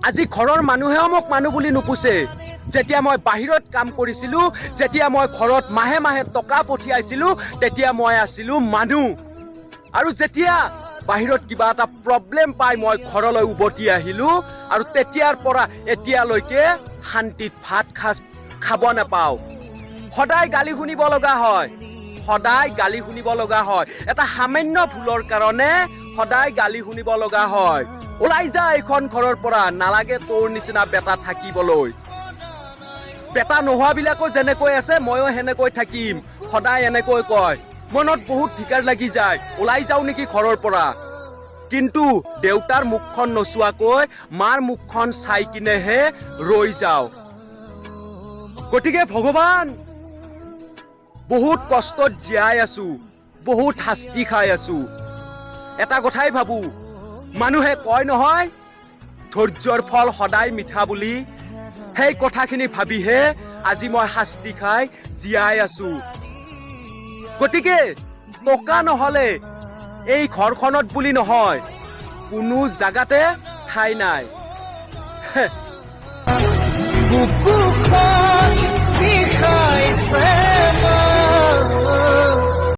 আজি ঘৰৰ মানুহেও মোক মানুহ বুলি নুপুছে। যেতিয়া মই বাহিৰত কাম কৰিছিলো, যেতিয়া মই ঘৰত মাহে মাহে টকা পঠিয়াইছিলো, তেতিয়া মই আছিলো মানুহ। আৰু যেতিয়া বাহিৰত কিবা এটা প্ৰব্লেম পাই মই ঘৰলৈ উভতি আহিলো, আৰু তেতিয়াৰ পৰা এতিয়ালৈকে শান্তিত ভাত খাব নাপাওঁ। সদায় গালি শুনিব লগা হয়, সদায় গালি শুনিব লগা হয়। এটা সামান্য ভুলৰ কাৰণে সদায় গালি শুনিব লগা হয়। ওলাই যা এইখন ঘৰৰ পৰা, নালাগে তোৰ নিচিনা বেটা থাকিবলৈ। বেটা নোহোৱাবিলাকো যেনেকৈ আছে ময়ো সেনেকৈ থাকিম, সদায় এনেকৈ কয়। মনত বহুত ধিকাৰ লাগি যায়, ওলাই যাওঁ নেকি ঘৰৰ পৰা। কিন্তু দেউতাৰ মুখখন নোচোৱাকৈ মাৰ মুখখন চাই কিনেহে ৰৈ যাওঁ। গতিকে ভগৱান, বহুত কষ্টত জীয়াই আছো, বহুত শাস্তি খাই আছো। এটা কথাই ভাবো, মানুহে কয় নহয় ধৈৰ্যৰ ফল সদায় মিঠা বুলি, সেই কথাখিনি ভাবিহে আজি মই শাস্তি খাই জীয়াই আছো। গতিকে টকা নহলে এই ঘৰখনত বুলি নহয়, কোনো জাগাতে ঠাই নাই। বুকুখন বিষাইছে